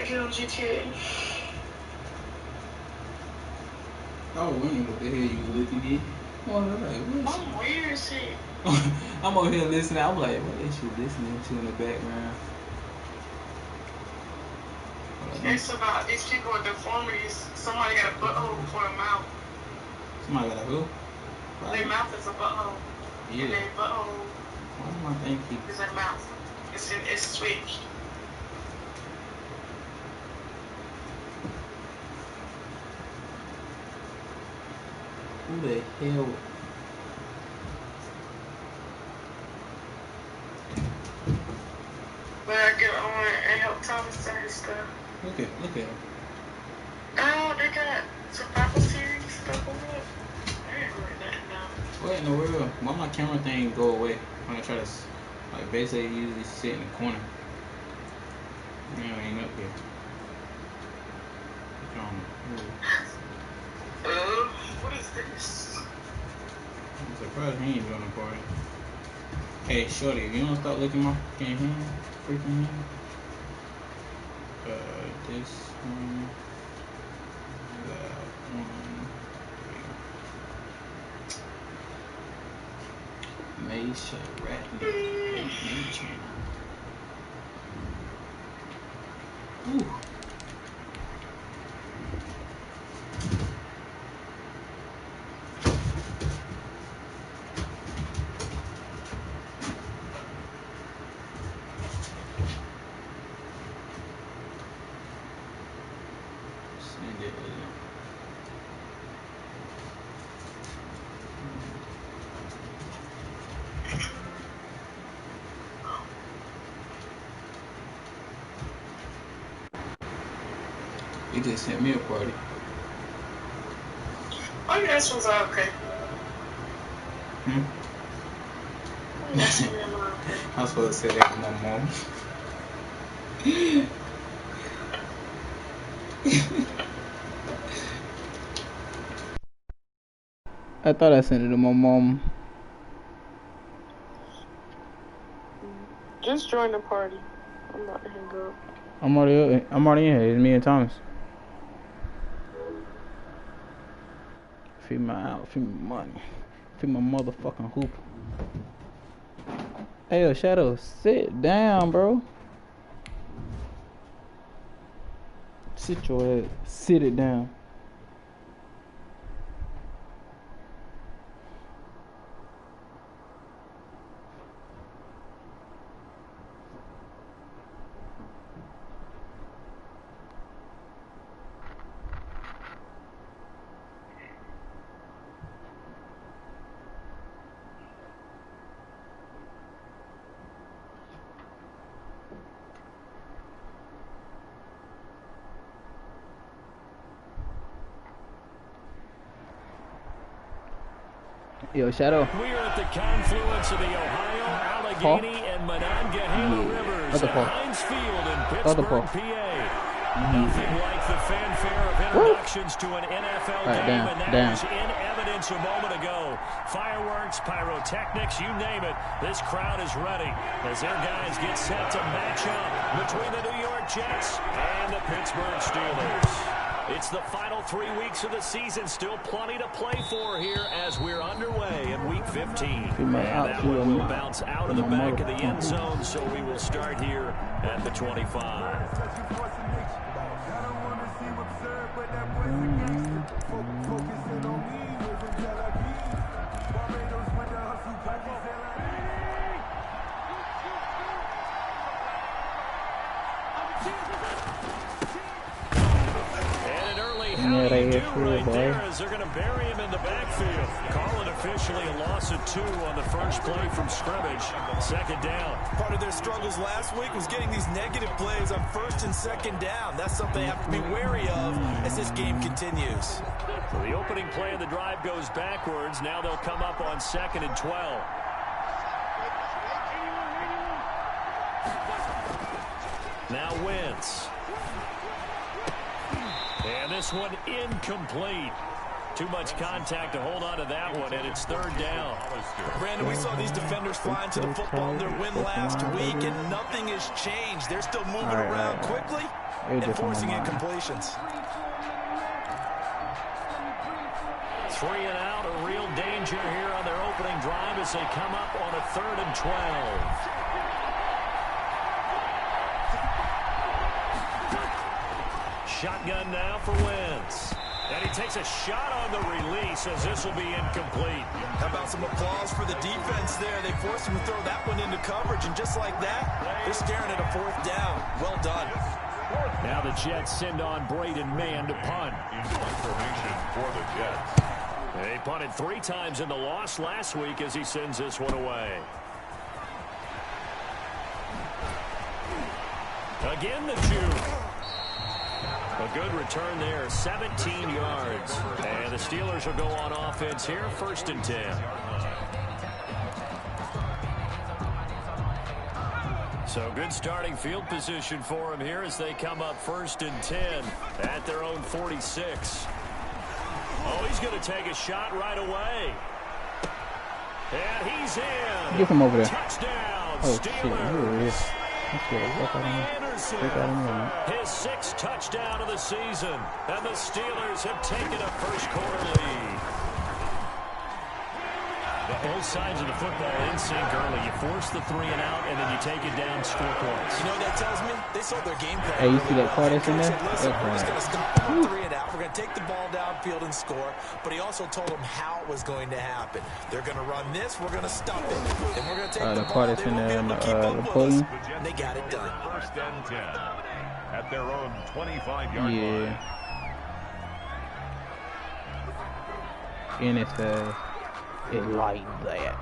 to get on GTA. I was wondering what the hell you were looking at. Oh, like, what? I'm weird shit. I'm over here listening. I'm like, what is she listening to in the background? It's about these people with deformities. Somebody got a butthole for a mouth. Somebody got a who? Their mouth is a butthole. Yeah. And their butthole is their mouth. It's switched. Who the hell? But I get on and help Thomas do his stuff. Look at him. Oh, they got survival series stuff on it. I ain't really nothing now. What in the world? Why my camera thing go away when I try to, like, basically usually sit in the corner. Now it ain't up here. What is this? I'm surprised he ain't doing a party. Hey, shorty, if you don't stop licking my freaking hand, this one, that one, Mace, rat, channel. Ooh. He just sent me a party. Oh, yeah, this was okay. I was supposed to say that to my mom. I thought I sent it to my mom. Just join the party. I'm about to hang up. I'm already in here. It's me and Thomas. Feed my money. Feed my motherfucking hoop. Hey, yo, Shadow, sit down, bro. Sit your ass. Sit it down. Yo, Shadow. We are at the confluence of the Ohio, Allegheny, and Monongahela Rivers at Heinz Field in Pittsburgh, PA. Nothing like the fanfare of introductions to an NFL game, and that was in evidence a moment ago. Fireworks, pyrotechnics, you name it. This crowd is ready as their guys get set to match up between the New York Jets and the Pittsburgh Steelers. It's the final 3 weeks of the season. Still plenty to play for here as we're underway in Week 15. And that one will bounce out of the back of the end zone, so we will start here at the 25. They're going to bury him in the backfield. Call it officially a loss of 2 on the first play from scrimmage. Second down. Part of their struggles last week was getting these negative plays on first and second down. That's something they have to be wary of as this game continues. So the opening play of the drive goes backwards. Now they'll come up on 2nd and 12. Now Wentz. And this one incomplete. Too much contact to hold on to that one, and it's third down. Brandon, we saw these defenders fly into the football in their win last week, and nothing has changed. They're still moving around quickly and forcing incompletions. 3 and out, a real danger here on their opening drive as they come up on a 3rd and 12. Shotgun now for Wentz. And he takes a shot on the release as this will be incomplete. How about some applause for the defense there? They forced him to throw that one into coverage, and just like that, they're staring at a 4th down. Well done. Now the Jets send on Braden Mann to punt. Information for the Jets. They punted 3 times in the loss last week as he sends this one away. Again the juke. A good return there, 17 yards. And the Steelers will go on offense here, 1st and 10. So good starting field position for them here as they come up 1st and 10 at their own 46. Oh, he's going to take a shot right away. And he's in. Get him over there. Touchdown, Oh, Steelers. shit. His 6th touchdown of the season, and the Steelers have taken a first-quarter lead. Both sides of the football in sync early. You force the 3 and out, and then you take it down, score points. You know what that tells me? They sold their game plan. Hey, you see that card that's in there? Listen, we're just going to stop them on 3 and out. We're going to take the ball downfield and score. But he also told them how it was going to happen. They're going to run this. We're going to stop it. And we're going to take the ball. They won't be able to keep up with us. And they got it done. 1st and 10 at their own 25-yard line. And it's it like that.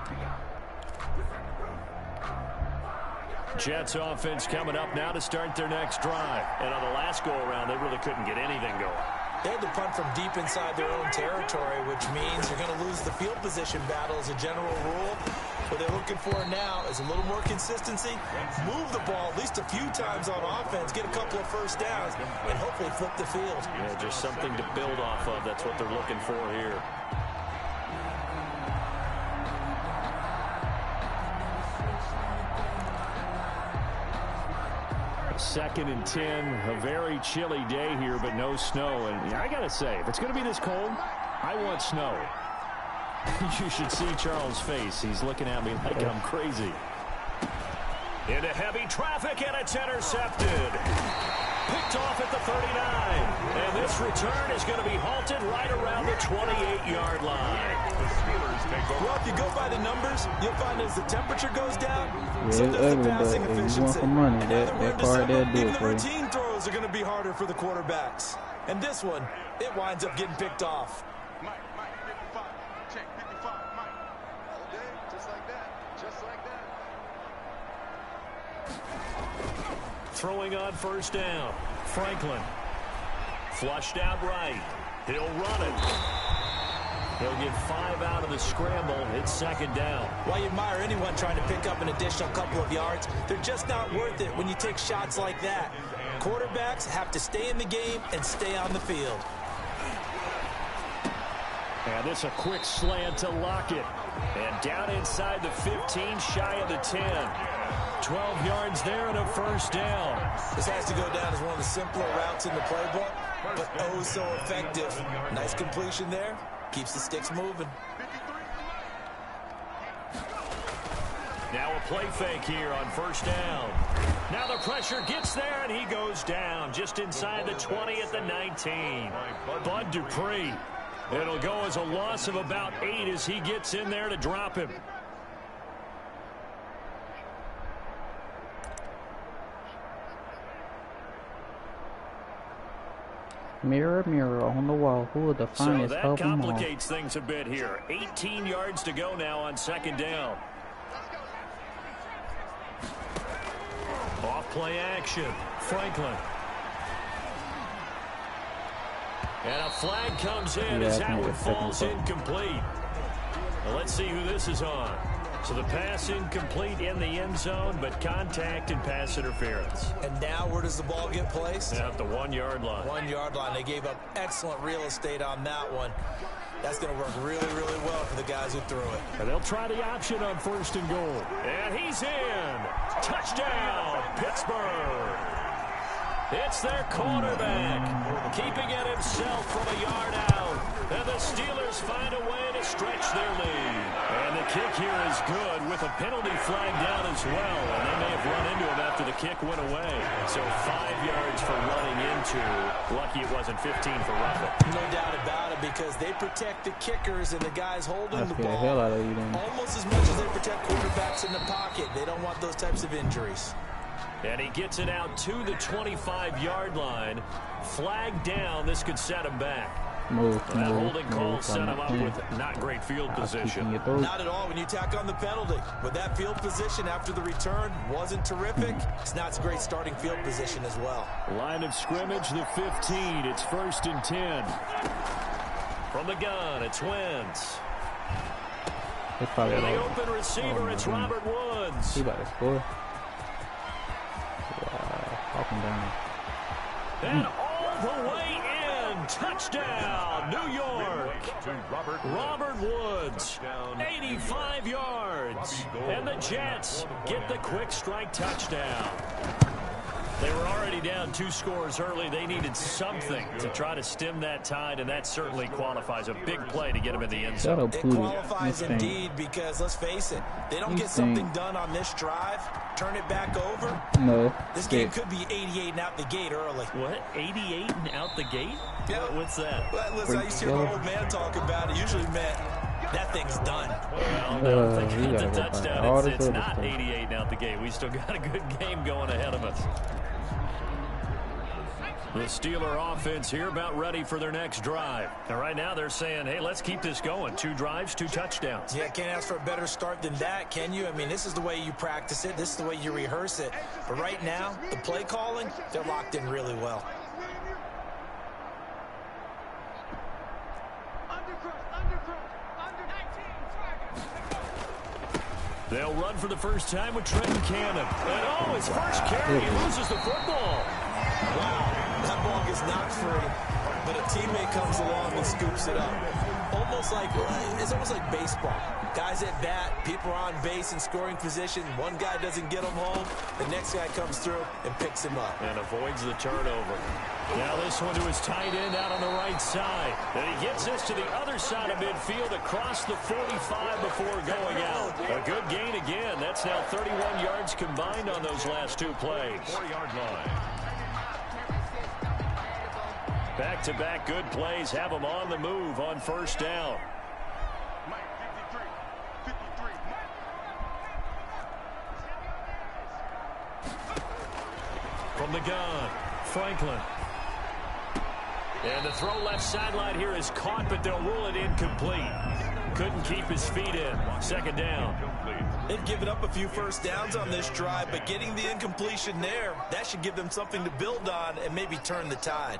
Jets offense coming up now to start their next drive. And on the last go-around, they really couldn't get anything going. They had to punt from deep inside their own territory, which means you're going to lose the field position battle as a general rule. What they're looking for now is a little more consistency, move the ball at least a few times on offense, get a couple of first downs, and hopefully flip the field. Yeah, just something to build off of. That's what they're looking for here. 2nd and 10, a very chilly day here, but no snow. And I got to say, if it's going to be this cold, I want snow. You should see Charles' face. He's looking at me like I'm crazy. Into heavy traffic, and it's intercepted. Picked off at the 39. And this return is going to be halted right around the 28-yard line. Well, if you go by the numbers, you'll find as the temperature goes down, yeah, so does the passing but efficiency. you want some money, And now that we're in card there December, do even it the for you. routine throws are going to be harder for the quarterbacks. And this one, it winds up getting picked off. Mike, 55, check 55, Mike. All day, just like that, just like that. Throwing on 1st down. Franklin. Flushed out right. He'll run it. He'll get 5 out of the scramble. It's 2nd down. While you admire anyone trying to pick up an additional couple of yards, they're just not worth it when you take shots like that. Quarterbacks have to stay in the game and stay on the field. And this a quick slant to Lockett. And down inside the 15, shy of the 10. 12 yards there and a 1st down. This has to go down as one of the simpler routes in the playbook, but oh so effective. Nice completion there. Keeps the sticks moving. Now a play fake here on 1st down. Now the pressure gets there, and he goes down just inside the 20 at the 19. Bud Dupree. It'll go as a loss of about 8 as he gets in there to drop him. Mirror, mirror on the wall, who are the finest of them all? So that all? complicates things a bit here. 18 yards to go now on 2nd down. Off play action. Franklin. And a flag comes in as that one falls incomplete. Well, let's see who this is on. So the pass incomplete in the end zone, but contact and pass interference. And now where does the ball get placed? At the 1 yard line. 1 yard line. They gave up excellent real estate on that one. That's going to work really, really well for the guys who threw it. And they'll try the option on 1st and goal. And he's in. Touchdown, Pittsburgh. It's their quarterback, keeping it himself from a yard out. And the Steelers find a way to stretch their lead. And the kick here is good with a penalty flag down as well. And they may have run into him after the kick went away. So 5 yards for running into. Lucky it wasn't 15 for roughing. No doubt about it, because they protect the kickers and the guys holding the ball hell out of you, almost as much as they protect quarterbacks in the pocket. They don't want those types of injuries. And he gets it out to the 25-yard line. Flag down. This could set him back. That holding call set him up with not great field position. Not at all when you tack on the penalty. But that field position after the return wasn't terrific. It's not a great starting field position as well. Line of scrimmage, the 15. It's 1st and 10. From the gun, it's Wentz. And the open receiver, it's Robert Woods. He about to score. Up and down. And all the way in. Touchdown, New York. Robert Woods, 85 yards. And the Jets get the quick strike touchdown. They were already down 2 scores early. They needed something to try to stem that tide, and that certainly qualifies. A big play to get them in the end zone. It qualifies indeed, because let's face it, they don't get something done on this drive, turn it back over. No. This game could be 88 and out the gate early. What? 88 and out the gate? Yeah. What's that? Well, listen, I used to hear my old man talk about it. Usually meant that thing's done. Well, no, if they got the touchdown, it's not 88 and out the gate. We still got a good game going ahead of us. The Steeler offense here about ready for their next drive. And right now they're saying, hey, let's keep this going. 2 drives, 2 touchdowns. Yeah, can't ask for a better start than that, can you? I mean, this is the way you practice it. This is the way you rehearse it. But right now, the play calling, they're locked in really well. They'll run for the first time with Trenton Cannon. And oh, his first carry, he loses the football. Wow, that ball gets knocked free, but a teammate comes along and scoops it up. It's almost like baseball. Guys at bat, people are on base in scoring position. One guy doesn't get him home, the next guy comes through and picks him up. And avoids the turnover. Now this one to his tight end out on the right side. And he gets this to the other side of midfield across the 45 before going out. A good gain again. That's now 31 yards combined on those last 2 plays. 4-yard line. Back-to-back good plays have them on the move on 1st down. From the gun, Franklin. And the throw left sideline here is caught, but they'll rule it incomplete. Couldn't keep his feet in. 2nd down. They've given up a few first downs on this drive, but getting the incompletion there, that should give them something to build on and maybe turn the tide.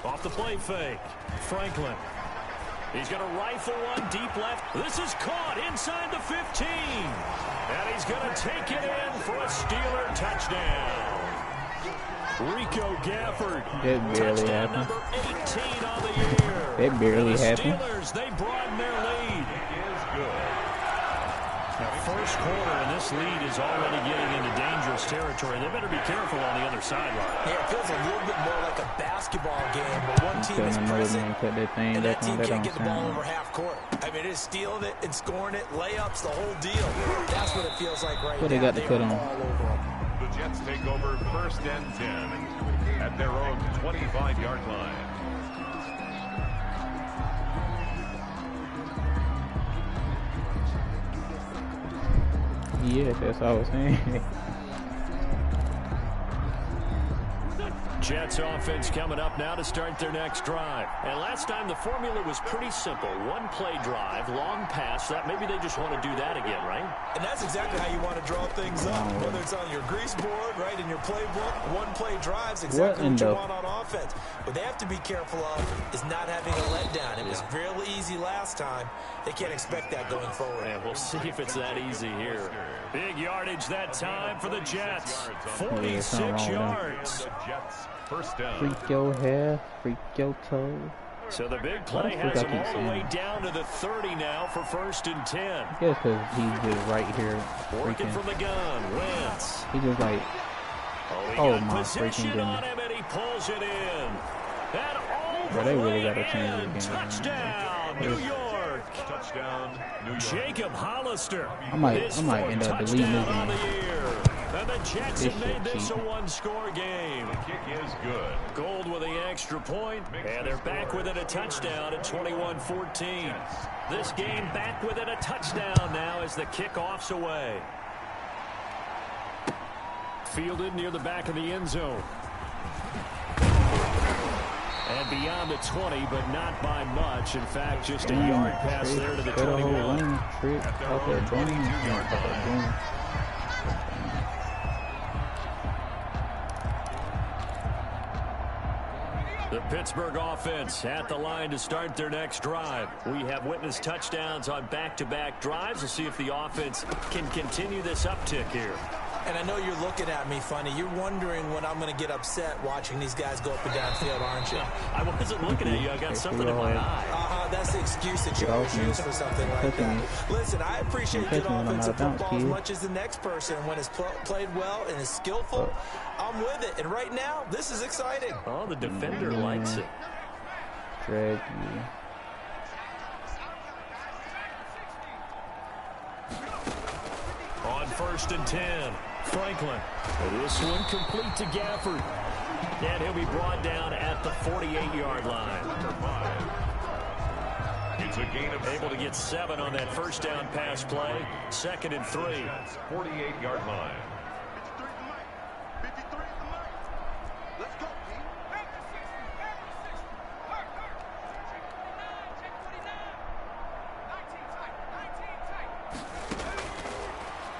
Off the play fake, Franklin. He's going to rifle one deep left. This is caught inside the 15. And he's going to take it in for a Steeler touchdown. Rico Gafford. Touchdown number 18 on the year. It barely happened. Steelers, they broaden their lead. Is good. Now, 1st quarter, and this lead is already getting into dangerous territory. They better be careful on the other sideline. Yeah, it feels a little bit more like a basketball game where one team is pressing and that team can't get the ball over half court. I mean, it is stealing it and scoring it, layups, the whole deal. That's what it feels like right now. What they got to put on? All over them. The Jets take over 1st and 10 at their own 25-yard line. Yeah, that's all I was saying. Jets offense coming up now to start their next drive. And last time the formula was pretty simple. One play drive, long pass. That maybe they just want to do that again, right? And that's exactly how you want to draw things up. Whether it's on your grease board, right, in your playbook, one play drives exactly what you want on offense. What they have to be careful of is not having a letdown. It was real easy last time. They can't expect that going forward. And we'll see if it's that easy here. Big yardage that time for the Jets. 46 yards. First down. Freak your hair, freak your toe. So the big play has him all the way down to the 30 now for 1st and 10. I guess because he's just right here. Working from the gun, Wentz. He just like, oh my freaking goodness. Him and he pulls it in. Bro, they really got to change this game. Touchdown, New York. Touchdown, New York. Jacob Hollister. I might end up deleting this game. And the Jets have made this a one-score game. The kick is good. Gold with the extra point, and they're back within a touchdown at 21-14. This game back within a touchdown now as the kickoff's away. Fielded near the back of the end zone. And beyond the 20, but not by much. In fact, just a yard pass there to the 21. The Pittsburgh offense at the line to start their next drive. We have witnessed touchdowns on back-to-back drives. We'll see if the offense can continue this uptick here. And I know you're looking at me funny. You're wondering when I'm going to get upset watching these guys go up and down field, aren't you? I wasn't looking at you. I got something in my eye. That's the excuse that you always use for something like that. Listen, I appreciate good offensive football as much as the next person. When it's played well and is skillful, I'm with it. And right now, this is exciting. Oh, the defender likes it. Drag you. On 1st and 10, Franklin. This one complete to Gafford. And he'll be brought down at the 48-yard line. It's a gain of able to get 7 on that first down pass play. 2nd and 3. 48-yard line.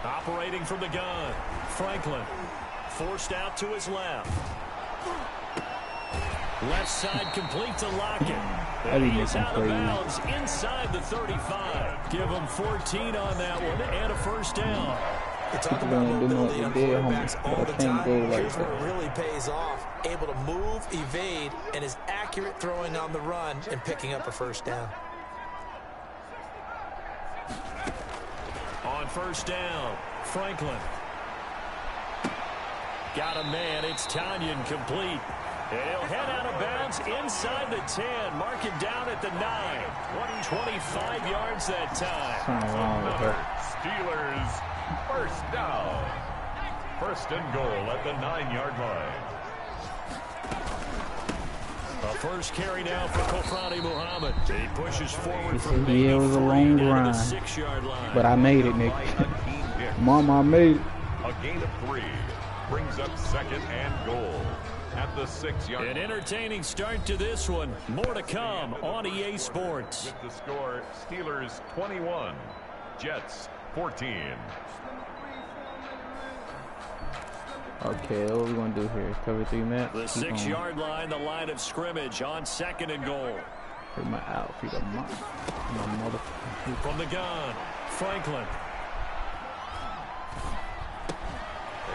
Operating from the gun, Franklin. Forced out to his left. Left side complete to Lockett. And he is out of bounds inside the 35. Give him 14 on that one and a first down. You talk about mobility on quarterbacks all the time. Here's where it really pays off. Able to move, evade, and is accurate throwing on the run and picking up a first down. On 1st down, Franklin. Got a man. It's Tanyan complete. He'll head out of bounds inside the 10. Mark him down at the 9. 25 yards that time. Steelers first down. 1st and goal at the 9-yard line. A first carry now for Kofrani Muhammad. He pushes forward from it was a long run, 6-yard line. but I made it, Nick. Mama, I made it. A gain of 3 brings up 2nd and goal at the 6-yard line. An entertaining start to this one. More to come on EA Sports. With the score, Steelers 21, Jets 14. Okay, what are we going to do here? Cover 3 Matt? The 6-yard line, the line of scrimmage on 2nd and goal. Put my outfit on my motherfucker. From the gun, Franklin.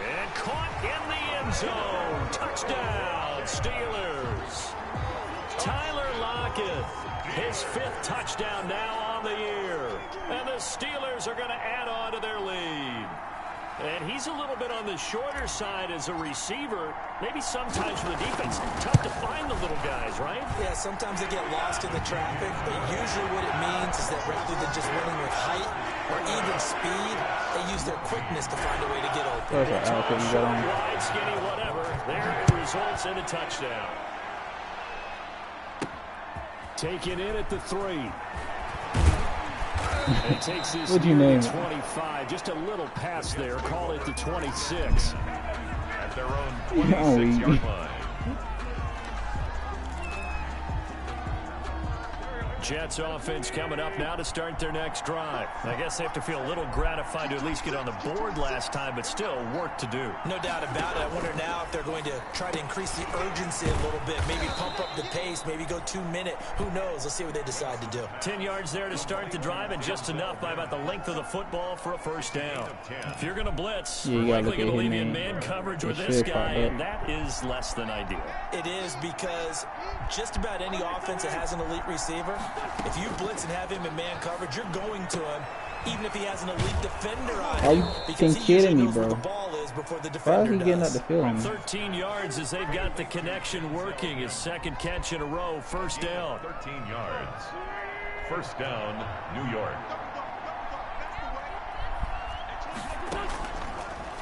And caught in the end zone. Touchdown, Steelers. Tyler Lockett, his 5th touchdown now on the year. And the Steelers are going to add on to their lead. And he's a little bit on the shorter side as a receiver. Maybe sometimes for the defense, tough to find the little guys, right? Yeah, sometimes they get lost in the traffic, but usually what it means is that rather than just winning with height or even speed, they use their quickness to find a way to get open. Wide, skinny, whatever. There it results in a touchdown. Taken in at the 3. It takes this What'd you name 25, just a little pass there. Call it the 26. At their own 26-yard line. Jets offense coming up now to start their next drive. I guess they have to feel a little gratified to at least get on the board last time, but still work to do. No doubt about it. I wonder now if they're going to try to increase the urgency a little bit, maybe pump up the pace, maybe go 2-minute. Who knows? Let's see what they decide to do. 10 yards there to start the drive, and just enough by about the length of the football for a first down. If you're going to blitz, you're likely going to leave you in man coverage with this guy, and that is less than ideal. It is, because just about any offense that has an elite receiver, if you blitz and have him in man coverage, you're going to him, even if he has an elite defender on him. Are you kidding me, bro? The ball is before the Why is defender he getting up does. the field? 13 yards as they've got the connection working. His second catch in a row, first down. 13 yards. First down, New York.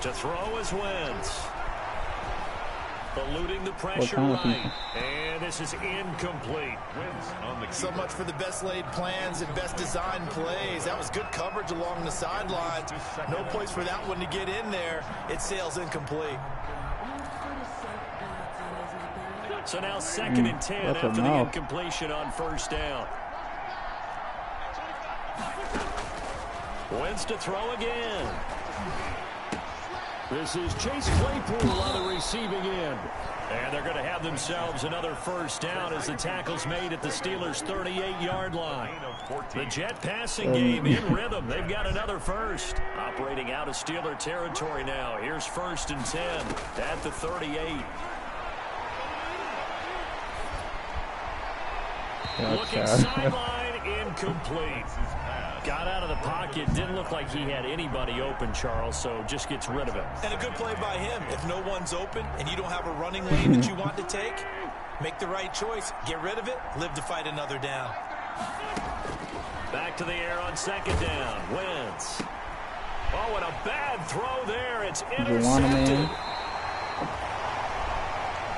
To throw is Wentz. Eluding the pressure right. And this is incomplete. So much for the best laid plans and best designed plays. That was good coverage along the sidelines. No place for that one to get in there. It sails incomplete. So now 2nd and 10 after the incompletion on first down. Wentz to throw again. This is Chase Claypool on the receiving end. And they're going to have themselves another first down as the tackle's made at the Steelers' 38-yard line. The Jet passing game in rhythm. They've got another first. Operating out of Steeler territory now. Here's 1st and 10 at the 38. Looking sideline, incomplete. Got out of the pocket. Didn't look like he had anybody open, Charles, so just gets rid of it. And a good play by him. If no one's open and you don't have a running lane that you want to take, make the right choice. Get rid of it. Live to fight another down. Back to the air on 2nd down. Wentz. Oh, and a bad throw there. It's intercepted.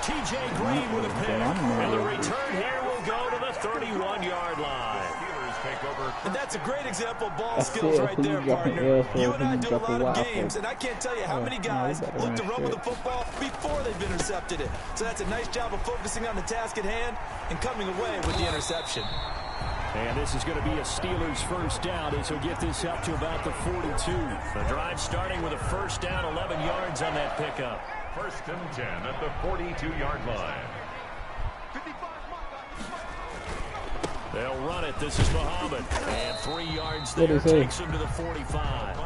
T.J. Green with a pick. And the return here will go to the 31-yard line. And that's a great example of ball skills right there, partner. You and I do a lot of games, and I can't tell you how many guys look to run with the football before they've intercepted it. So that's a nice job of focusing on the task at hand and coming away with the interception. And this is going to be a Steelers first down as he'll get this up to about the 42. The drive starting with a first down, 11 yards on that pickup. 1st and 10 at the 42-yard line. They'll run it. This is Muhammad. And 3 yards there takes him to the 45.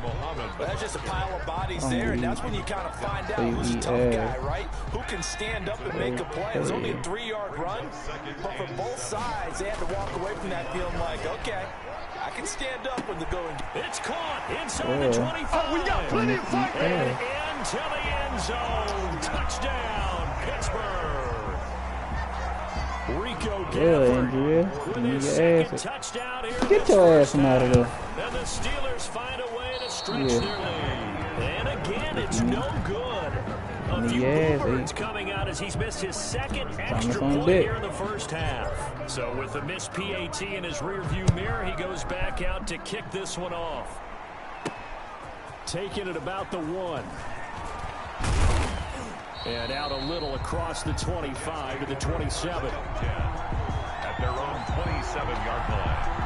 Well, that's just a pile of bodies there, and that's when you kind of find out who's a tough guy, right? Who can stand up and make a play. It was only a 3-yard run, but for both sides, they had to walk away from that feeling like, okay, I can stand up when the going. It's caught inside the 25. Oh, we got plenty of fight. And into the end zone. Touchdown, Pittsburgh. Rico Gafford with his second touchdown here. Get your ass from out of there. And the Steelers find a way to stretch their lead. And again, it's no good. A few birds coming out as he's missed his second extra point here in the first half. So with the missed PAT in his rearview mirror, he goes back out to kick this one off. Taking it about the 1. And out a little across the 25 to the 27. At their own 27-yard line.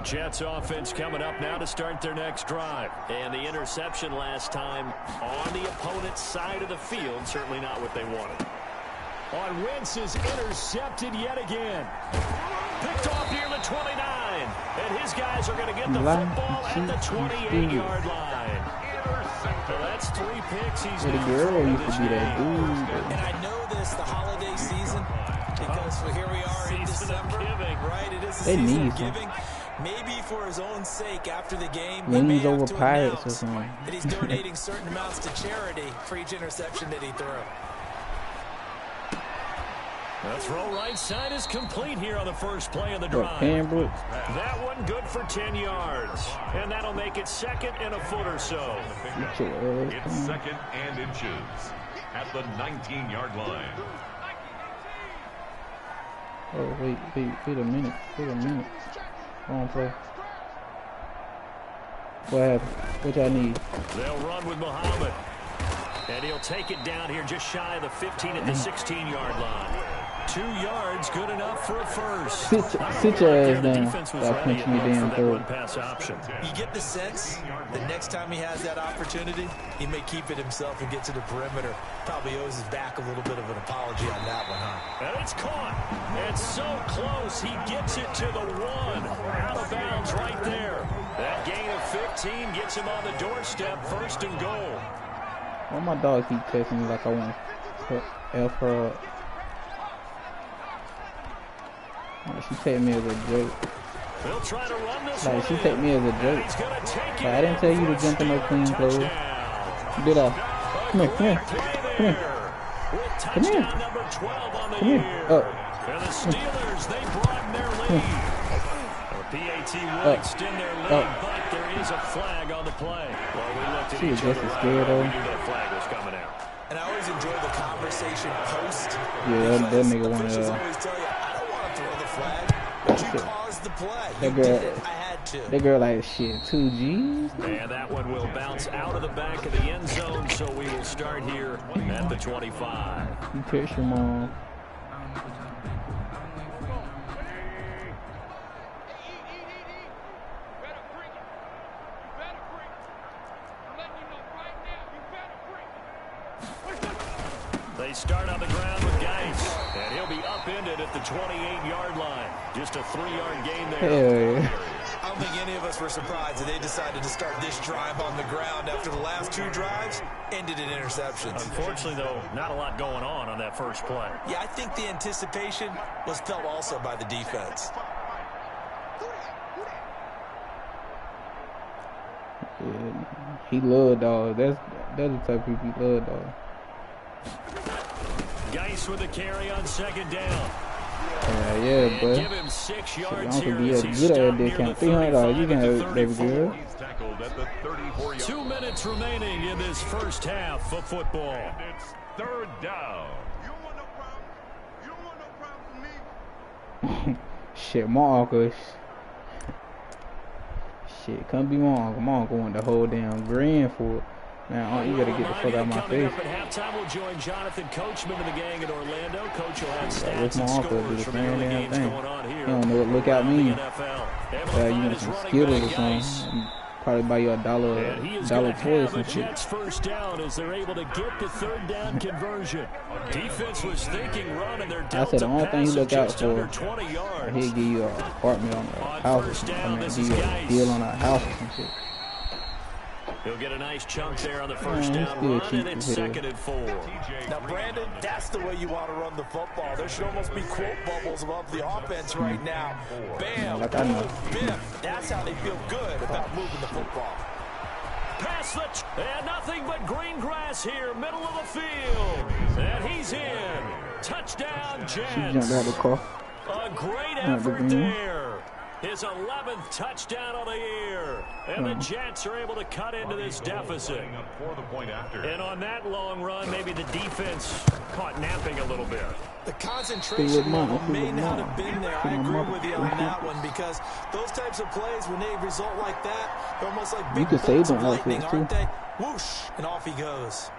Jets offense coming up now to start their next drive. And the interception last time on the opponent's side of the field. Certainly not what they wanted. On Wentz is intercepted yet again. Picked off near the 29. And his guys are going to get the football at the 28-yard line. So that's 3 picks he's The girl used to be that dude. And I know this, the holiday season, because here we are in December, right? It is the season of giving. Maybe for his own sake, after the game, he may have to announce that he's donating certain amounts to charity for each interception that he threw. The throw right side is complete here on the first play of the drive. That one good for 10 yards. And that'll make it 2nd and a foot or so. It's 2nd and inches at the 19-yard line. Oh, wait a minute. Wrong play. What happened? What y'all need? They'll run with Muhammad. And he'll take it down here just shy of the 15 at the 16-yard line. 2 yards, good enough for a first. Sit your ass down. Stop punching me damn throat. Pass option. You get the sense the next time he has that opportunity, he may keep it himself and get to the perimeter. Probably owes his back a little bit of an apology on that one, huh? And it's caught. It's so close. He gets it to the 1. Out of bounds right there. That gain of 15 gets him on the doorstep, 1st and goal. Why my dog keep texting me like I want to F her up? Like she take me as a joke. They'll try to run this like she take me as a joke. Like, I didn't tell you to jump in no clean clothes. Did I? Come here. Up. And the Steelers, they broaden their lead. The PAT will extend their lead, but there is a flag on the play. Well, we looked at each other. Scared We knew that flag was coming out. And I always enjoy the conversation post. Yeah, that nigga wanted to. always tell you, I don't want to throw the flag, but you caused the play. You did it. I had to. That girl like, shit, 2 G's? And that one will bounce out of the back of the end zone, so we will start here at the 25. You catch your mom. They start on the ground with Geis, and he'll be upended at the 28-yard line. Just a 3-yard gain there. Hell yeah. I don't think any of us were surprised that they decided to start this drive on the ground after the last 2 drives ended in interceptions. Unfortunately, though, not a lot going on that first play. Yeah, I think the anticipation was felt also by the defense. Yeah, he love dog. That's the type of people he love dog. Geis with a carry on 2nd down. Yeah, but give him 6 yards I here can be as as he good at stopped that near count. the $300. You 35 can at have the it, baby 34. girl. He's tackled at the 34-yard. 2 minutes remaining in this first half of football. And it's 3rd down. You don't want no problem. You don't want no problem from me. Shit, my uncle. Shit, come be my uncle. My uncle want the whole damn grand for it. Man, you gotta get the fuck out of my face. Up at halftime, we'll join Jonathan Coachman of the gang in Orlando. Coach will have stats my and uncle do scores the from same early damn games thing. going on here. You don't know what look out mean. You know some Skittles or something. Probably buy you a dollar toy or some shit. Jets first down as they're able to get the 3rd down conversion. Defense was thinking run and they're I said the only thing you look out for, 20 yards. he'll give you an apartment on a house. Give you a deal on a house or some shit. He'll get a nice chunk there on the first down run, and it's 2nd and 4. Now, Brandon, that's the way you want to run the football. There should almost be quote bubbles above the offense right now. Bam, like I know. biff. That's how they feel good about moving the football. Pass and nothing but green grass here, middle of the field. And he's in. Touchdown, Jets. She jumped out the car. A great effort there. His 11th touchdown of the year. And the Jets are able to cut into this deficit. And on that long run, maybe the defense caught napping a little bit. The concentration level may not have been there. I agree with you on that one because those types of plays, when they result like that, they're almost like big bolts of lightning, aren't they? Whoosh, and off he goes.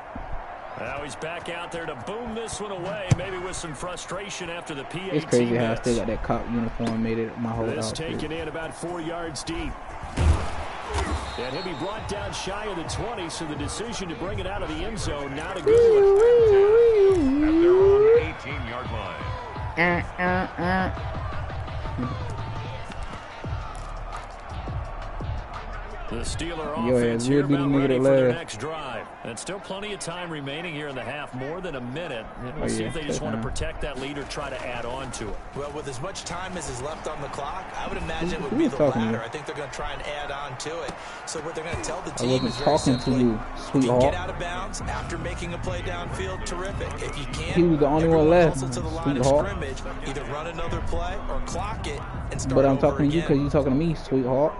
Now he's back out there to boom this one away, maybe with some frustration after the PAT. It's crazy how I still got that cop uniform, made it my whole This outfit. taken in about 4 yards deep. And he'll be brought down shy of the 20, so the decision to bring it out of the end zone now to go to At their own 18-yard line. The Steeler Yo, offense yeah, here we'll be the about nigga ready that for their laugh. next drive. And still plenty of time remaining here in the half, more than a minute. And we'll Oh, see yeah, if they just want to touchdown. protect that lead or try to add on to it. Well, with as much time as is left on the clock, I would imagine it would Who be was the talking to latter. you? I think they're going to try and add on to it. So what they're going to tell the I team wasn't is very talking to simply, you, if you sweetheart. get out of bounds after making a play downfield, terrific. If you can't, He was the only one everyone left, hustle to the line of sweetheart. scrimmage, either run another play or clock it and start But I'm over talking to you again. because you're talking to me, sweetheart.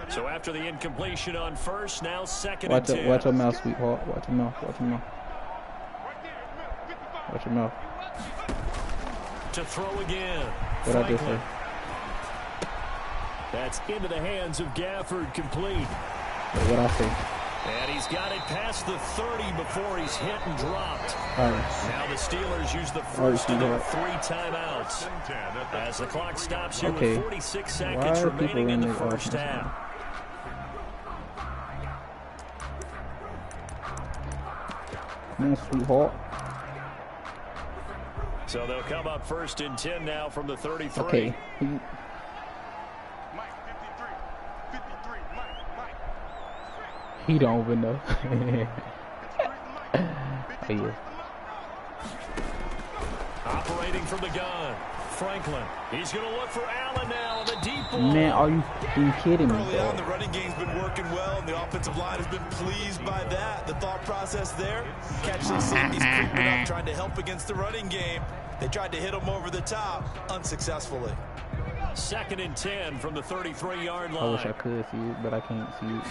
So after the incompletion on first, now 2nd Watch and 10. your mouth, sweetheart. Watch your mouth. Watch your mouth. Watch your mouth. to throw again. What I just say? That's into the hands of Gafford, complete. What I say? And he's got it past the 30 before he's hit and dropped. Now the Steelers use the first of their 3 timeouts as the clock stops here with 46 seconds remaining in the first half. Man, sweetheart. So they'll come up 1st and 10 now from the 33. Okay. He don't even know. Oh, yeah. Operating from the gun, Franklin. He's going to look for Allen now on the deep ball. Man, are you kidding me? Early on, the running game's been working well, and the offensive line has been pleased by that. The thought process there, catch the safeties creeping up, trying to help against the running game. They tried to hit him over the top, unsuccessfully. 2nd and 10 from the 33-yard line. I wish I could see it, but I can't see it.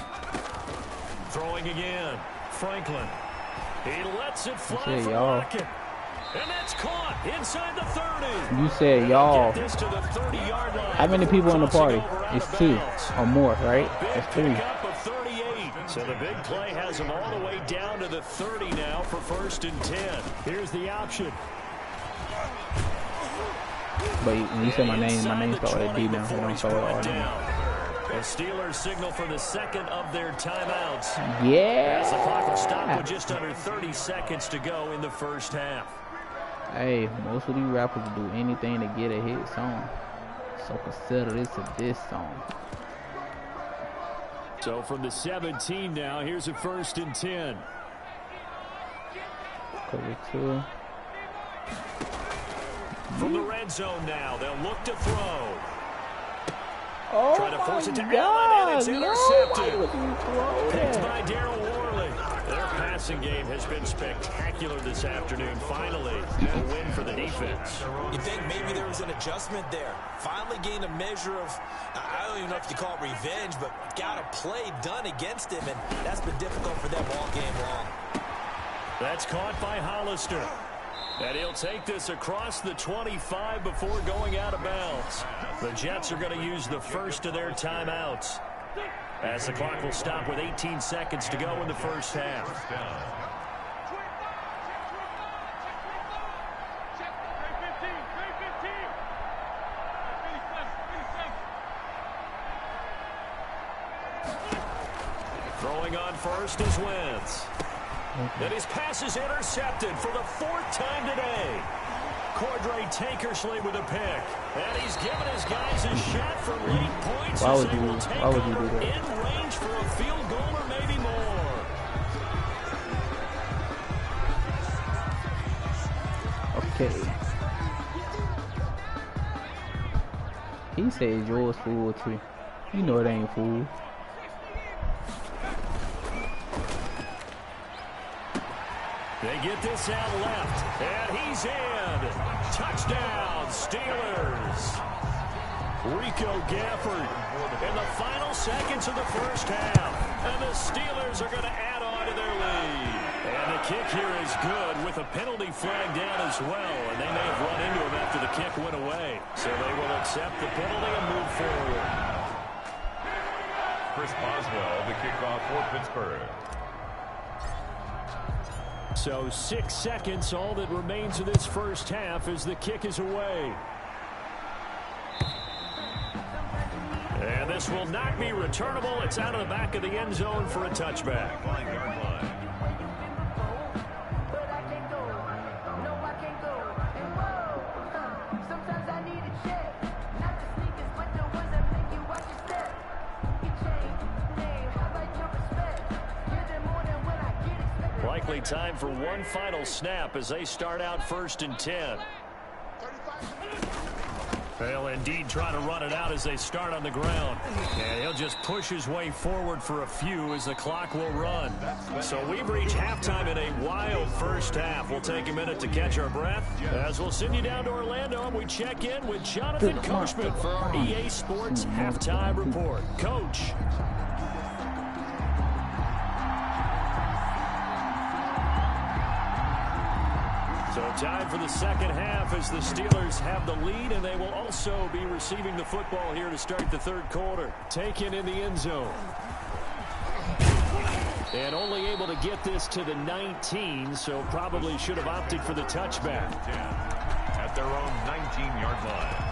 Throwing again, Franklin. He lets it fly said for y'all. Lockett. And that's caught inside the 30. You said y'all. Get this to the 30-yard line. How many people in the party? It's 2 or more, right? It's 3. Pickup of 38. So the big play has him all the way down to the 30 now for 1st and 10. Here's the option. But when you said my name started with D now. It don't start with R now. The Steelers signal for the 2nd of their timeouts. Yeah. As the clock will stop with just under 30 seconds to go in the first half. Hey, most of these rappers do anything to get a hit song. So consider this this song. So from the 17 now, here's a 1st and 10. Cover 2. From the red zone now, they'll look to throw. Oh, Trying to force it to God, Allen, and it's intercepted. No, Picked by Darryl Worley. Their passing game has been spectacular this afternoon. Finally, a win for the defense. You think maybe there was an adjustment there. Finally gained a measure of, I don't even know if you call it revenge, but got a play done against him, and that's been difficult for them all game long. That's caught by Hollister. And he'll take this across the 25 before going out of bounds. The Jets are going to use the first of their timeouts, as the clock will stop with 18 seconds to go in the first half. Throwing on first is Wentz. And his pass is intercepted for the 4th time today. Cordray Tankersley with a pick. And he's given his guys a shot for late points as they will take over in range for a field goal or maybe more. Okay. He said yours fool too. You know it ain't fool. They get this out left, and he's in. Touchdown, Steelers. Rico Gafford in the final seconds of the first half. And the Steelers are going to add on to their lead. And the kick here is good with a penalty flag down as well. And they may have run into him after the kick went away. So they will accept the penalty and move forward. Chris Boswell, the kickoff for Pittsburgh. So 6 seconds, all that remains of this first half as the kick is away. And this will not be returnable. It's out of the back of the end zone for a touchback. Likely time for one final snap as they start out 1st and 10. They'll indeed try to run it out as they start on the ground. And he'll just push his way forward for a few as the clock will run. So we've reached halftime in a wild first half. We'll take a minute to catch our breath as we'll send you down to Orlando and we check in with Jonathan Coachman for our EA Sports Halftime Report. Coach. So time for the second half as the Steelers have the lead, and they will also be receiving the football here to start the third quarter. Taken in the end zone. And only able to get this to the 19, so probably should have opted for the touchback. At their own 19-yard line.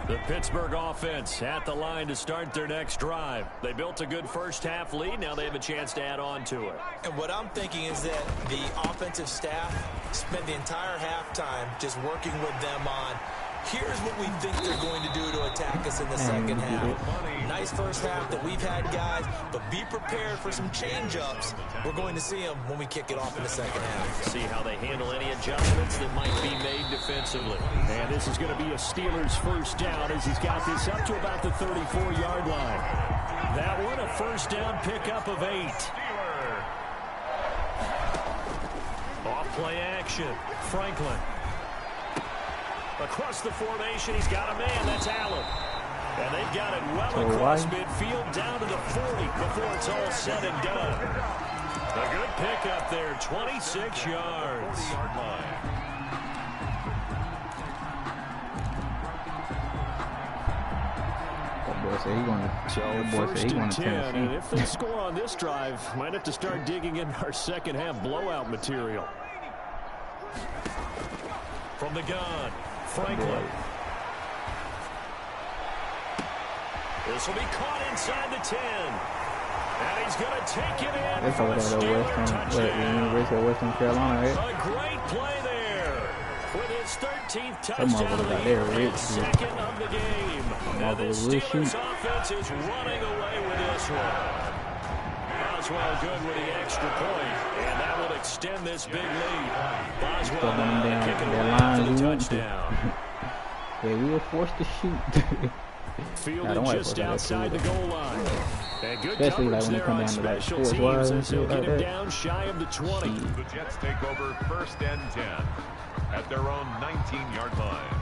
The Pittsburgh offense at the line to start their next drive. They built a good first-half lead. Now they have a chance to add on to it. And what I'm thinking is that the offensive staff spent the entire halftime just working with them on, here's what we think they're going to do to attack us in the second half. Nice first half that we've had, guys, but be prepared for some change-ups. We're going to see them when we kick it off in the second half. See how they handle any adjustments that might be made defensively. And this is going to be a Steelers first down as he's got this up to about the 34-yard line. That one, a first down pickup of 8. Off play action. Franklin. Across the formation, he's got a man. That's Allen. And they've got it well across midfield down to the 40 before it's all said and done. A good pickup there, 26 yards. So first and 10, and if they score on this drive, might have to start digging in our second half blowout material. From the gun, Franklin. This will be caught inside the 10. And he's going to take it in. That's over there, the University of Western Carolina, right? A great play there. With his 13th touchdown lead, and second of the game. And the Steelers offense is running away with this one. Boswell good with the extra point, and that will extend this big lead. Boswell kicking away to the touchdown. Yeah, we were forced to shoot. Fielded just outside the goal line. And good especially coverage like when it there on comes down to like special sports teams wise as they'll get him like down shy of the 20. The Jets take over first and 10 at their own 19-yard line.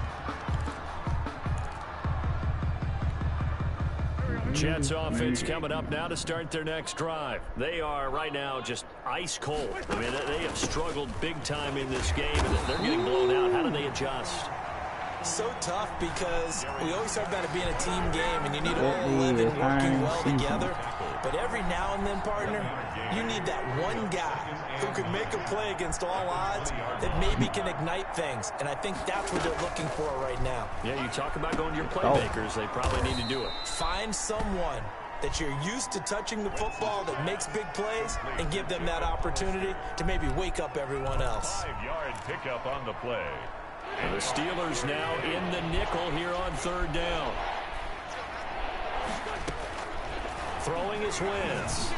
Jets offense coming up now to start their next drive. They are right now just ice cold. I mean, they have struggled big time in this game, and they're getting blown out. How do they adjust? So tough because we always talk about it being a team game and you need all 11 working well together. But every now and then, partner, you need that one guy who can make a play against all odds that maybe can ignite things. And I think that's what they're looking for right now. Yeah, you talk about going to your playmakers. They probably need to do it. Find someone that you're used to touching the football that makes big plays and give them that opportunity to maybe wake up everyone else. 5-yard pickup on the play. And the Steelers now in the nickel here on third down. Throwing his Wentz.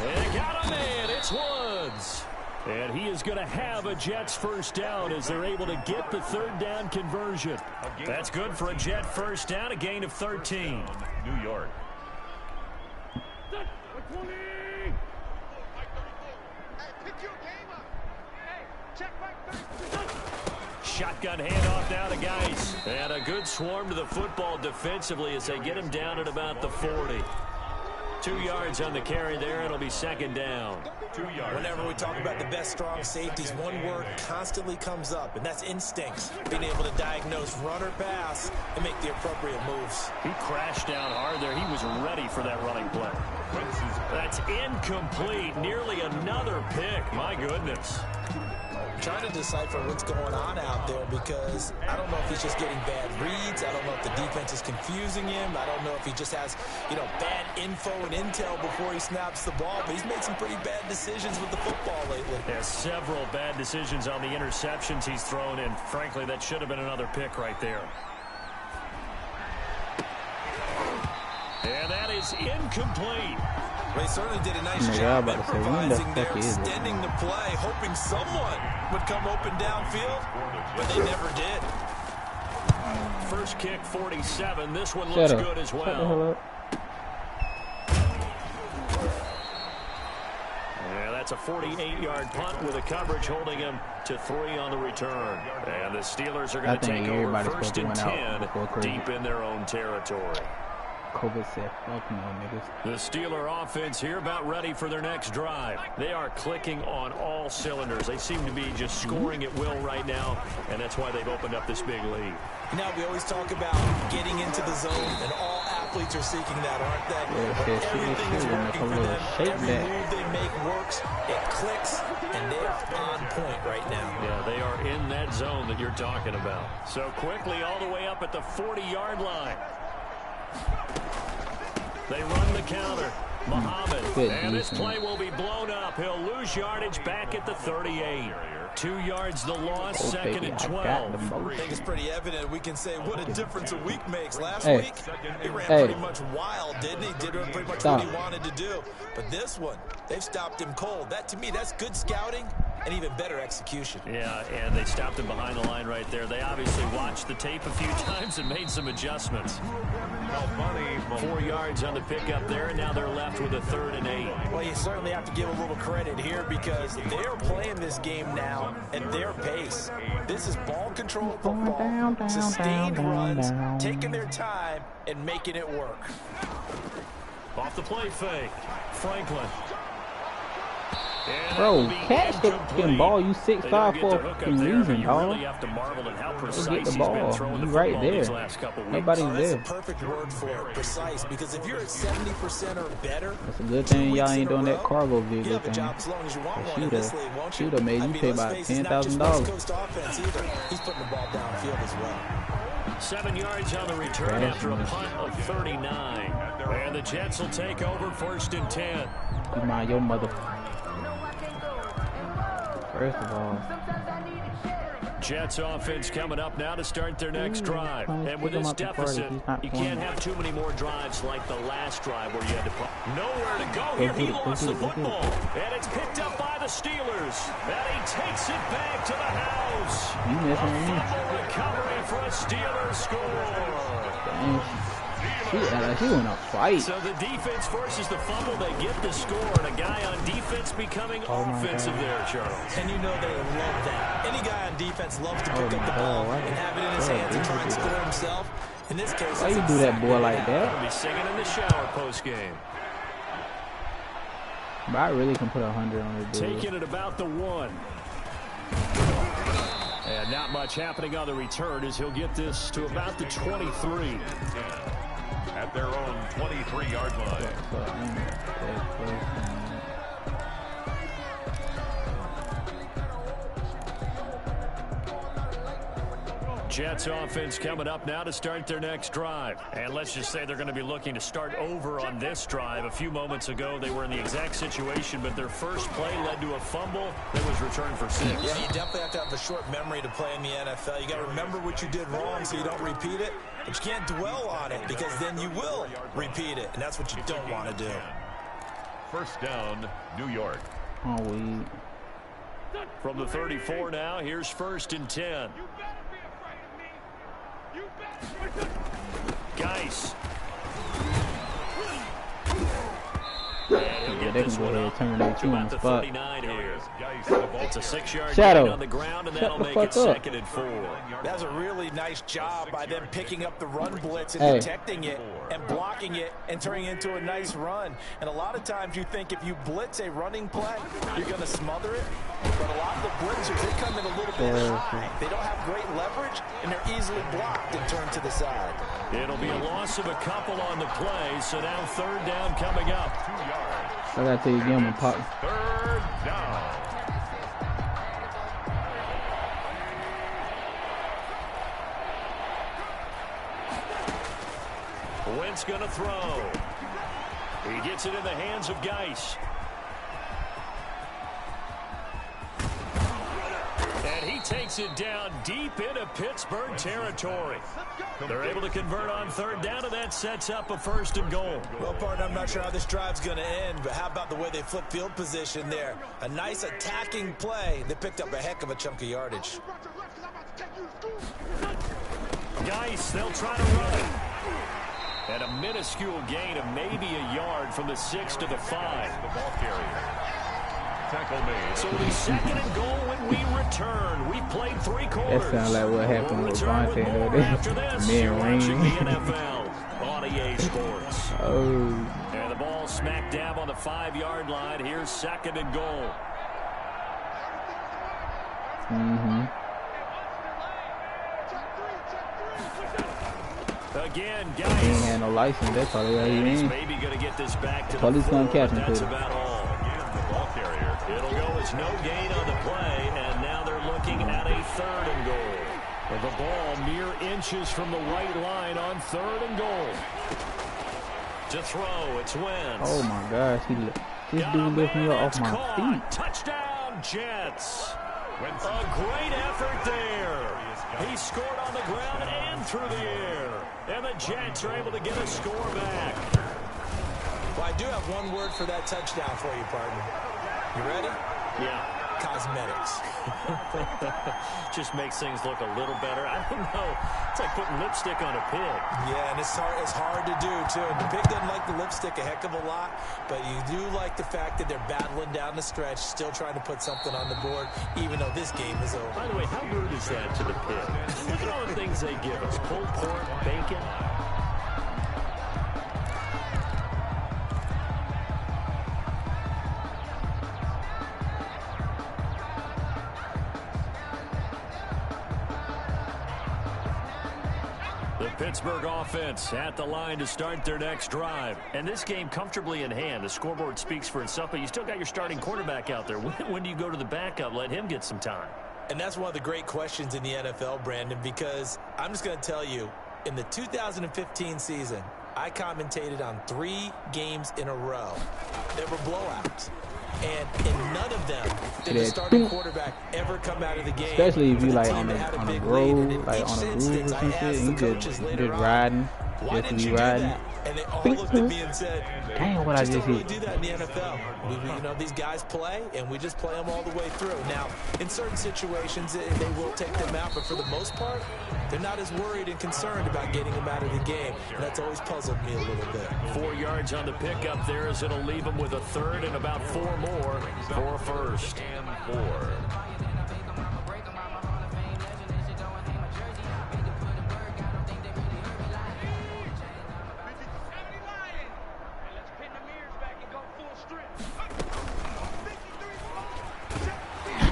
And got a man. It's Woods. And he is going to have a Jets first down as they're able to get the third down conversion. That's good for a Jet first down, a gain of 13. New York. Shotgun handoff now to Geis. And a good swarm to the football defensively as they get him down at about the 40. 2 yards on the carry there. It'll be second down. 2 yards. Whenever we talk about the best strong safeties, one word constantly comes up, and that's instincts. Being able to diagnose run or pass and make the appropriate moves. He crashed down hard there. He was ready for that running play. That's incomplete. Nearly another pick. My goodness. Trying to decipher what's going on out there because I don't know if he's just getting bad reads. I don't know if the defense is confusing him. I don't know if he just has, bad info and intel before he snaps the ball. But he's made some pretty bad decisions with the football lately. There's several bad decisions on the interceptions he's thrown, and frankly, that should have been another pick right there. And that is incomplete. They certainly did a nice job improvising there, extending the play, hoping someone would come open downfield, but they never did. First kick, 47. This one looks good as well. Yeah, that's a 48-yard punt with a coverage holding him to 3 on the return. And the Steelers are going to take over first and 10 deep in their own territory. COVID said, fuck no, niggas. The Steeler offense here about ready for their next drive. They are clicking on all cylinders. They seem to be just scoring at will right now, and that's why they've opened up this big lead. Now, we always talk about getting into the zone, and all athletes are seeking that, aren't they? Yeah, Everything is working for them. Every move they make works. It clicks, and they are on point right now. Yeah, they are in that zone that you're talking about. So quickly all the way up at the 40-yard line. They run the counter. Muhammad. And this play will be blown up. He'll lose yardage back at the 38. 2 yards the loss, second and 12. I think it's pretty evident. We can say what a difference a week makes. Last week, he ran pretty much wild, didn't he? Did pretty much what he wanted to do. But this one, they've stopped him cold. That, to me, that's good scouting and even better execution. Yeah, and they stopped him behind the line right there. They obviously watched the tape a few times and made some adjustments. 4 yards on the pickup there, and now they're left with a 3rd and 8. Well, you certainly have to give a little credit here because they're playing this game now at their pace. This is ball control football, sustained runs, taking their time and making it work. Off the play fake, Franklin. Bro, catch the fucking ball. You 6'5" for a fucking reason, dog. Really have to marvel at how Go precise get the ball. You right there. Nobody's That's there. a perfect word for it, precise. Because if you're at 70% or better, That's a good thing y'all ain't doing that cargo you vehicle have a thing. job as long as you want one in this league, won't you? Shooter made you pay about $10,000. Coast offense either. He's putting the ball downfield as well. 7 yards on the return after a punt of 39. And the Jets will take over 1st and 10. You mind your mother. First of all, Jets offense coming up now to start their next drive. And with this deficit, you can't have too many more drives like the last drive where you had to put nowhere to go here. He lost the football. And it's picked up by the Steelers. And he takes it back to the house. you missing me. Fumble recovery for a Steelers score. She went up fight. So the defense forces the fumble. They get the score. And a guy on defense becoming offensive there, Charles. And you know they love that. Any guy on defense loves to pick up the ball and have it in his hands and try and score himself. In this case, why you do that boy like that? He'll be singing in the shower post-game. But I really can put 100 on it. Taking it about the 1. And not much happening on the return as he'll get this to about the 23. At their own 23-yard line. Jets offense coming up now to start their next drive. And let's just say they're going to be looking to start over on this drive. A few moments ago, they were in the exact situation, but their first play led to a fumble that was returned for 6. Yeah, you definitely have to have a short memory to play in the NFL. You got to remember what you did wrong so you don't repeat it, but you can't dwell on it because then you will repeat it, and that's what you don't want to do. 1st down, New York. Oh, we. From the 34 now, here's 1st and 10. Geis. Yeah, they can go ahead and terminate you on the spot. It's a 6-yard gain on the ground, and that'll make it 2nd and 4. That's a really nice job by them picking up the run blitz and detecting it and blocking it and turning it into a nice run. And a lot of times you think if you blitz a running play, you're going to smother it. But a lot of the blitzers, they come in a little bit high. They don't have great leverage, and they're easily blocked and turned to the side. It'll be a loss of a couple on the play, so now 3rd down coming up. 2 yards. I got to tell you again, I'm pop. 3rd down. Wentz going to throw. He gets it in the hands of Geis. And he takes it down deep into Pittsburgh territory. They're able to convert on 3rd down, and that sets up a 1st and goal. Well, partner, I'm not sure how this drive's going to end, but how about the way they flip field position there? A nice attacking play. They picked up a heck of a chunk of yardage. Geis, they'll try to run it. And a minuscule gain of maybe a yard from the 6 to the 5. The ball carrier. Tackle made. So it'll be 2nd and goal when we return. We played 3 quarters. That sounds like what happened with Vontae the other day. After this, Man, you're watching the rain. NFL on EA Sports. Oh. And the ball smack dab on the 5-yard line. Here's 2nd and goal. Again, guys. He ain't had no license. That's all he He's in. maybe going to get this back to the Police gonna catch him. That's about all. Again, the ball carrier. It'll go as no gain on the play, and now they're looking at a 3rd and goal. With the ball mere inches from the white line on 3rd and goal. To throw, it's Wentz. Oh my gosh, this dude lifted me off my feet. Touchdown, Jets. A great effort there. He scored on the ground and through the air. And the Jets are able to get a score back. Well, I do have one word for that touchdown for you, partner. You ready? Yeah. Cosmetics. Just makes things look a little better. I don't know. It's like putting lipstick on a pig. Yeah, and it's hard to do, too. And the pig doesn't like the lipstick a heck of a lot, but you do like the fact that they're battling down the stretch, still trying to put something on the board, even though this game is over. By the way, how rude is that to the pig? Look at all the things they give us. Pulled pork, bacon. Pittsburgh offense at the line to start their next drive. And this game comfortably in hand. The scoreboard speaks for itself, but you still got your starting quarterback out there. When do you go to the backup? Let him get some time. And that's one of the great questions in the NFL, Brandon, because I'm just going to tell you, in the 2015 season, I commentated on 3 games in a row. They were blowouts. And in none of them did the starting quarterback ever come out of the game. Especially if you like on the road, like on a groove or some shit, and you just riding, just be riding. And they all looked at me and said, "Damn, what I just don't really hit." do that in the NFL. You know, these guys play, and we just play them all the way through. Now, in certain situations, they will take them out, but for the most part, they're not as worried and concerned about getting them out of the game. And that's always puzzled me a little bit. 4 yards on the pickup there as it'll leave them with a 3rd and about 4 more for a 1st and 4.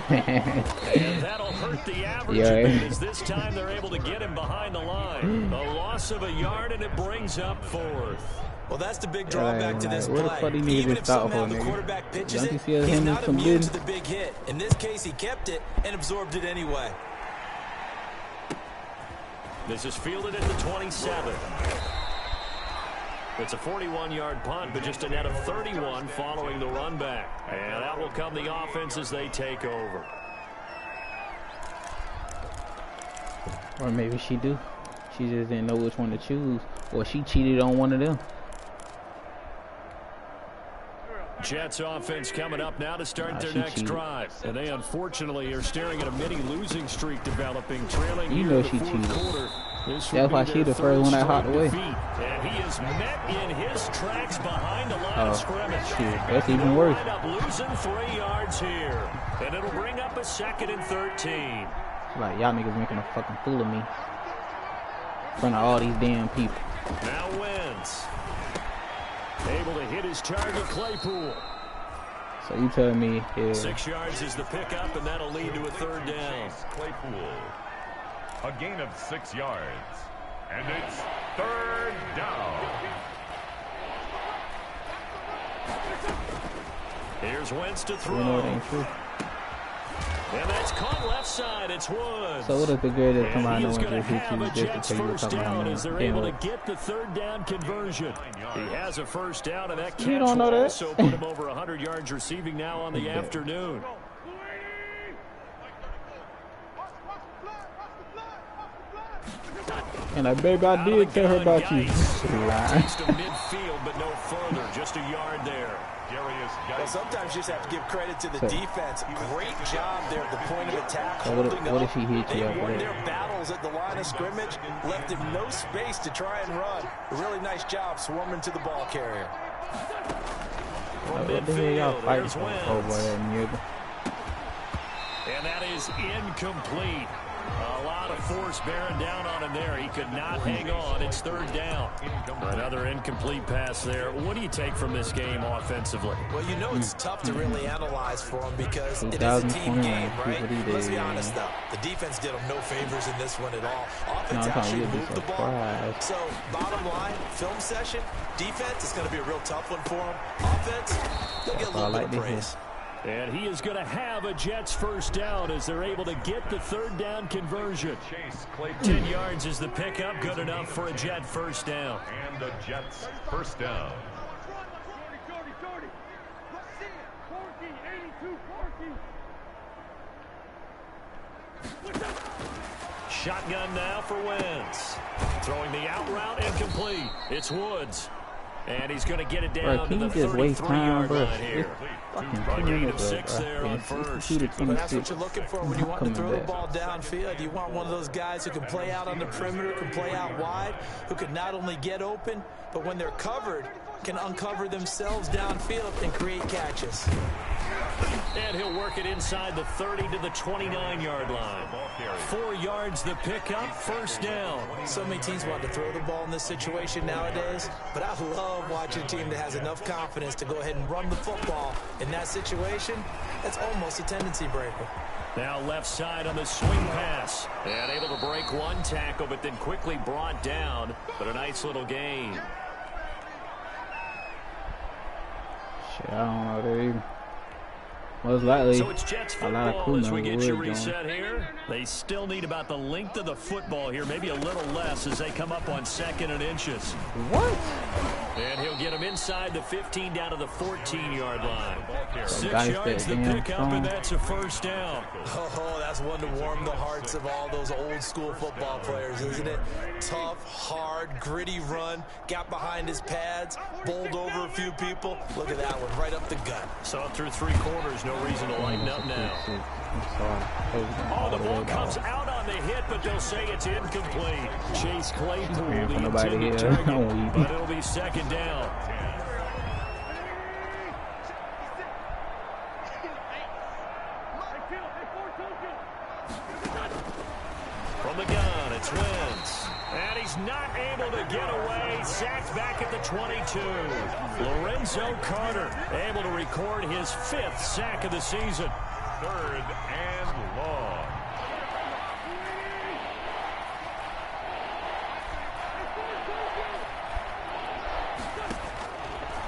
And that'll hurt the average a bit as this time they're able to get him behind the line. A loss of a yard, and it brings up 4th. Well, that's the big drawback to this play. Even if somehow the quarterback pitches it, he's not immune to the big hit. In this case, he kept it and absorbed it anyway. This is fielded at the 27. It's a 41-yard punt, but just a net of 31 following the run back. And that will come the offense as they take over. Or maybe she do. She just didn't know which one to choose. Or she cheated on one of them. Jets offense coming up now to start their next drive. And they unfortunately are staring at a mini losing streak developing, trailing you here know in the she 4th cheated. quarter. That's why she the first one that hopped away. And he is met in his tracks behind the line of scrimmage. Shit, that's even worse. Up losing 3 yards here. And it'll bring up a 2nd and 13. Like, y'all niggas making a fucking fool of me. In front of all these damn people. Now Wentz. Able to hit his target, Claypool. So you tell me, yeah. 6 yards is the pickup, and that'll lead to a 3rd down. Claypool. A gain of 6 yards. And it's 3rd down. Here's Wentz to throw. You know it ain't true. And that's caught left side. It's Woods. So what if the girl that come out and just hit you Jets just to tell you first talking down about as they're able to get the 3rd down conversion. He has a 1st down, and that catch don't know will that. also put him over 100 yards receiving now on the afternoon. And like, baby, I did tell her about you. Takes to midfield, but no further. Just a yard there. Well, sometimes you just have to give credit to the defense. Great job there at the point of attack. So what if she hit you They up won there? their battles at the line of scrimmage, left him no space to try and run. A really nice job swarming to the ball carrier. From What the hell y'all midfield, fighting here's for? Wentz. Oh boy, that nigga. And that is incomplete. A lot of force bearing down on him there. He could not hang on. It's third down. Another incomplete pass there. What do you take from this game offensively? Well, you know it's tough to really analyze for him because it is a team game, right? Let's be honest, though. The defense did him no favors in this one at all. Offense actually moved the ball. So, bottom line, film session, defense is going to be a real tough one for him. Offense, they'll get a little bit of praise. And he is going to have a Jets first down as they're able to get the third down conversion. 10 yards is the pickup, good enough for a Jet first down. And the Jets first down. Shotgun now for Wentz. Throwing the out route incomplete. It's Woods. And he's going to get it down to the 33-yard line here. Gain of 6 there on first. But that's what you're looking for when you want to throw the ball downfield. You want one of those guys who can play out on the perimeter, can play out wide, who can not only get open, but when they're covered, can uncover themselves downfield and create catches. And he'll work it inside the 30 to the 29-yard line. 4 yards the pickup, first down. So many teams want to throw the ball in this situation nowadays, but I love watching a team that has enough confidence to go ahead and run the football. In that situation, that's almost a tendency breaker. Now left side on the swing pass. And able to break one tackle, but then quickly brought down. But a nice little gain. Shit, I don't know, dude. Most likely, so it's Jets football as we get you reset here. They still need about the length of the football here, maybe a little less as they come up on 2nd and inches. What? And he'll get him inside the 15 down to the 14-yard line. 6 yards the pickup, and that's a first down. Oh, that's one to warm the hearts of all those old-school football players, isn't it? Tough, hard, gritty run, got behind his pads, bowled over a few people. Look at that one, right up the gut. Saw through 3 quarters, no reason to lighten up now. Oh, the ball comes out on the hit, but they'll say it's incomplete. Chase Claypool, the intended target, but it'll be 2nd down. From the gun, it's Wentz. And he's not able to get away. Sacked back at the 22. Lorenzo Carter able to record his 5th sack of the season. 3rd and long.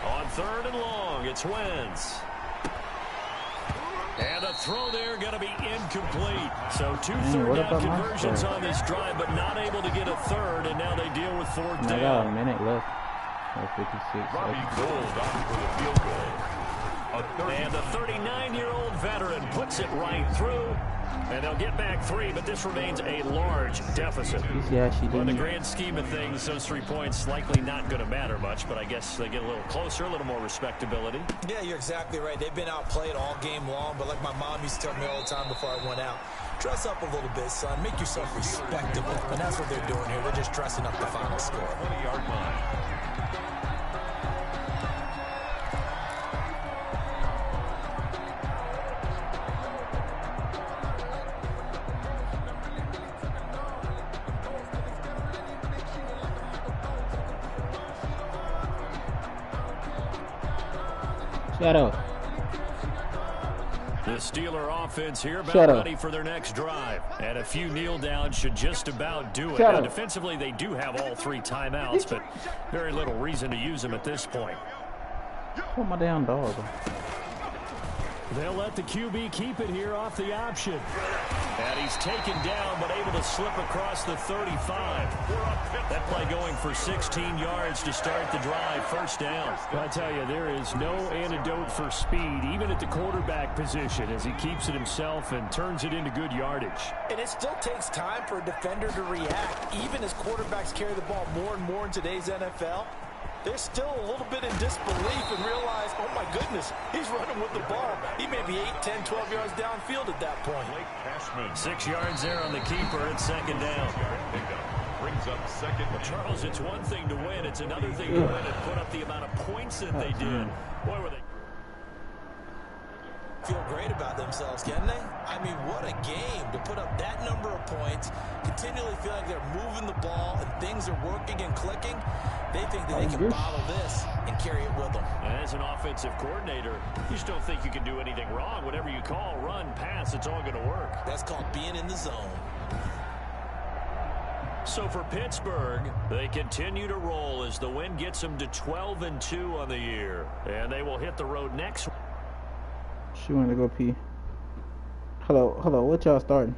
On 3rd and long, it's Wentz. And a throw there going to be incomplete. So 2 third-down conversions on this drive, but not able to get a 3rd, and now they deal with 4th down. I got a minute left. 56. Robbie Gould on for the field goal. And the 39-year-old veteran puts it right through. And they'll get back 3, but this remains a large deficit. In the grand scheme of things, those 3 points likely not going to matter much, but I guess they get a little closer, a little more respectability. Yeah, you're exactly right. They've been outplayed all game long, but like my mom used to tell me all the time before I went out, dress up a little bit, son. Make yourself respectable. And that's what they're doing here. They're just dressing up the final score. 20-yard line. Shut up. The Steeler offense here about ready for their next drive. And a few kneel downs should just about do it. Now, defensively, they do have all 3 timeouts, but very little reason to use them at this point. Oh, my damn dog. They'll let the QB keep it here off the option. And he's taken down, but able to slip across the 35. That play going for 16 yards to start the drive, first down. I tell you, there is no antidote for speed, even at the quarterback position, as he keeps it himself and turns it into good yardage. And it still takes time for a defender to react, even as quarterbacks carry the ball more and more in today's NFL. They're still a little bit in disbelief and realize, oh my goodness, he's running with the ball. He may be 8, 10, 12 yards downfield at that point. 6 yards there on the keeper at 2nd down. Brings up 2nd. Well, Charles, it's one thing to win. It's another thing to win and put up the amount of points that they did. Boy, were they... feel great about themselves, can they? I mean, what a game to put up that number of points, continually feel like they're moving the ball and things are working and clicking. They think that they can bottle this and carry it with them. As an offensive coordinator, you just don't think you can do anything wrong. Whatever you call, run, pass, it's all going to work. That's called being in the zone. So for Pittsburgh, they continue to roll as the win gets them to 12-2 on the year. And they will hit the road next. She wanted to go pee. Hello, what y'all starting?